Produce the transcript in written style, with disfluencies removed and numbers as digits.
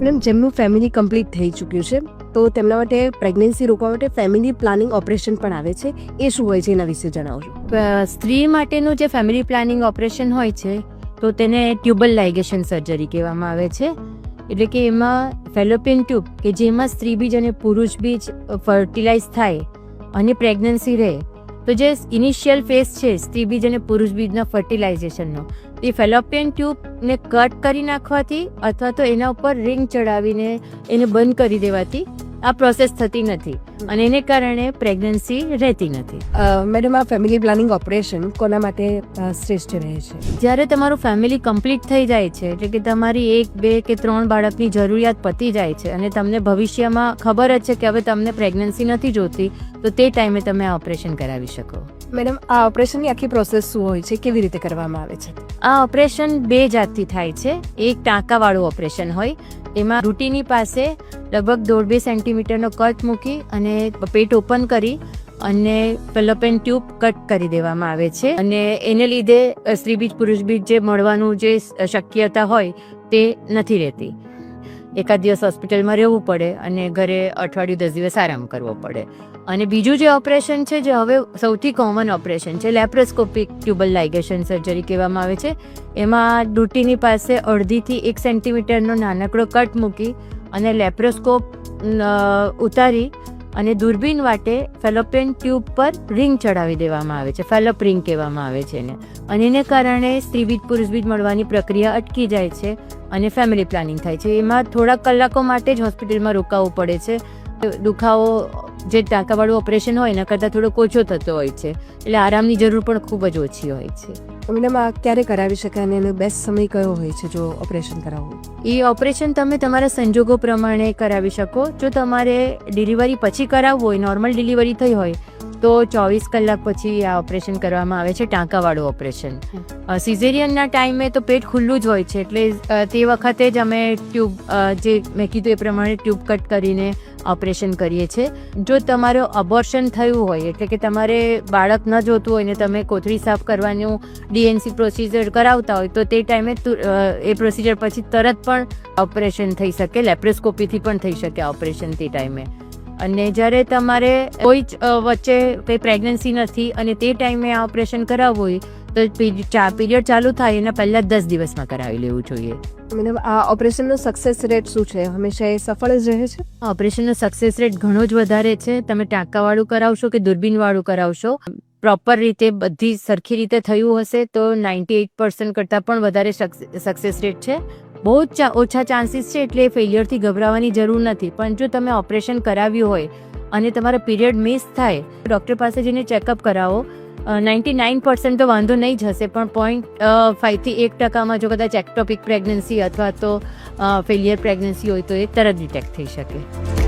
Madam, જેમનું family complete થઈ ચૂક્યું છે તો તેમના માટે પ્રેગ્નન્સી રોકવા માટે ફેમિલી પ્લાનિંગ ઓપરેશન પણ આવે છે, એ શું હોય છે એના વિશે જણાવજો. સ્ત્રી માટેનું જે ફેમિલી પ્લાનિંગ ઓપરેશન હોય છે તો તેને ટ્યુબલ લાઇગેશન સર્જરી કહેવામાં આવે છે. એટલે કે એમાં ફેલોપિયન ટ્યુબ કે જેમાં સ્ત્રી બીજ અને પુરુષ બીજ ફર્ટિલાઇઝ થાય અને પ્રેગ્નન્સી રહે, તો જે ઇનિશિયલ ફેઝ છે સ્ત્રી બીજ અને પુરુષ બીજના ફર્ટિલાઇઝેશનનો, એ ફેલોપિયન ટ્યુબને કટ કરી નાખવાથી અથવા તો એના ઉપર રિંગ ચડાવીને એને બંધ કરી દેવાથી આ પ્રોસેસ થતી નથી અને એને કારણે પ્રેગ્નન્સી રહેતી નથી. મેડમ, આ ફેમિલી પ્લાનિંગ ઓપરેશન કોના માટે શ્રેષ્ઠ રહે છે? જ્યારે તમારું ફેમિલી કમ્પ્લીટ થઈ જાય છે, એટલે કે તમારી 1, 2 કે 3 બાળકની જરૂરિયાત પતી જાય છે અને તમને ભવિષ્યમાં ખબર જ છે કે હવે તમને પ્રેગ્નન્સી નથી જોતી, તો તે ટાઈમે તમે આ ઓપરેશન કરાવી શકો. મેડમ, આ ઓપરેશનની આખી પ્રોસેસ શું હોય છે, કેવી રીતે કરવામાં આવે છે? આ ઓપરેશન 2 જાતથી થાય છે. એક ટાંકાવાળું ઓપરેશન હોય, એમાં રૂટીની પાસે લગભગ 1.5-2 સેન્ટીમીટરનો કટ મૂકી અને પેટ ઓપન કરી અને ફેલોપિયન ટ્યુબ કટ કરી દેવામાં આવે છે અને એને લીધે સ્ત્રી બીજ પુરુષ બીજ જે મળવાનું જે શક્યતા હોય તે નથી રહેતી. એકાદ દિવસ હોસ્પિટલમાં રહેવું પડે અને ઘરે અઠવાડિયું 10 દિવસ આરામ કરવો પડે. અને બીજું જે ઓપરેશન છે, જે હવે સૌથી કોમન ઓપરેશન છે, લેપ્રોસ્કોપિક ટ્યુબલ લાઇગેશન સર્જરી કહેવામાં આવે છે. એમાં ડૂટીની પાસે 1.5થી 1 સેન્ટીમીટરનો નાનકડો કટ મૂકી અને લેપ્રોસ્કોપ ઉતારી અને દૂરબીન વાટે ફેલોપિયન ટ્યુબ પર રિંગ ચડાવી દેવામાં આવે છે. ફેલોપ રિંગ કહેવામાં આવે છે એને. અને એને કારણે સ્ત્રી બીજ પુરુષ બીજ મળવાની પ્રક્રિયા અટકી જાય છે અને ફેમિલી પ્લાનિંગ થાય છે. એમાં થોડાક કલાકો માટે જ હોસ્પિટલમાં રોકાવું પડે છે. દુખાવો જે ટાંકાવાળું ઓપરેશન હોય એના કરતાં થોડોક ઓછો થતો હોય છે, એટલે આરામની જરૂર પણ ખૂબ જ ઓછી હોય છે. મેડમ, આ ક્યારે કરાવી શકાય અને એનો બેસ્ટ સમય કયો હોય છે જો ઓપરેશન કરાવવું? એ ઓપરેશન તમે તમારા સંજોગો પ્રમાણે કરાવી શકો. જો તમારે ડિલિવરી પછી કરાવવું હોય, નોર્મલ ડિલિવરી થઈ હોય, તો 24 કલાક પછી આ ઓપરેશન કરવામાં આવે છે, ટાંકાવાળું ઓપરેશન. સિઝેરિયનના ટાઈમે તો પેટ ખુલ્લું જ હોય છે, એટલે તે વખતે જ અમે ટ્યુબ, જે મેં કીધું એ પ્રમાણે ટ્યુબ કટ કરીને ઓપરેશન કરીએ છીએ. જો તમારું અબોર્શન થયું હોય, એટલે કે તમારે બાળક ન જોતું હોય ને તમે કોથળી સાફ કરવાનું DNC પ્રોસિજર કરાવતા હોય, તો તે ટાઈમે એ પ્રોસિજર પછી તરત પણ ઓપરેશન થઈ શકે. લેપ્રોસ્કોપીથી પણ થઈ શકે ઓપરેશન તે ટાઈમે. અને જ્યારે તમારે કોઈ જ વચ્ચે કંઈ પ્રેગ્નન્સી નથી અને તે ટાઈમે આ ઓપરેશન કરાવવું હોય, તો પીરિયડ ચાલુ થાય એના પહેલાં 10 દિવસમાં કરાવી લેવું જોઈએ. મેડમ, આ ઓપરેશનનો સક્સેસ રેટ શું છે? હંમેશા એ સફળ જ રહે છે? ઓપરેશનનો સક્સેસ રેટ ઘણો જ વધારે છે. તમે ટાંકાવાળું કરાવશો કે દૂરબીનવાળું કરાવશો, પ્રોપર રીતે બધી સરખી રીતે થયું હશે તો 98% કરતાં પણ વધારે સક્સેસ રેટ છે. બહુ જ ઓછા ચાન્સીસ છે, એટલે ફેલિયરથી ગભરાવાની જરૂર નથી. પણ જો તમે ઓપરેશન કરાવ્યું હોય અને તમારા પીરિયડ મિસ થાય, ડૉક્ટર પાસે જઈને ચેકઅપ કરાવો. 99% તો વાંધો નહીં જ હશે, પણ 0.5થી 1% જો કદાચ એક્ટોપિક પ્રેગ્નન્સી અથવા તો ફેલિયર પ્રેગ્નન્સી હોય તો એ તરત ડિટેક્ટ થઈ શકે.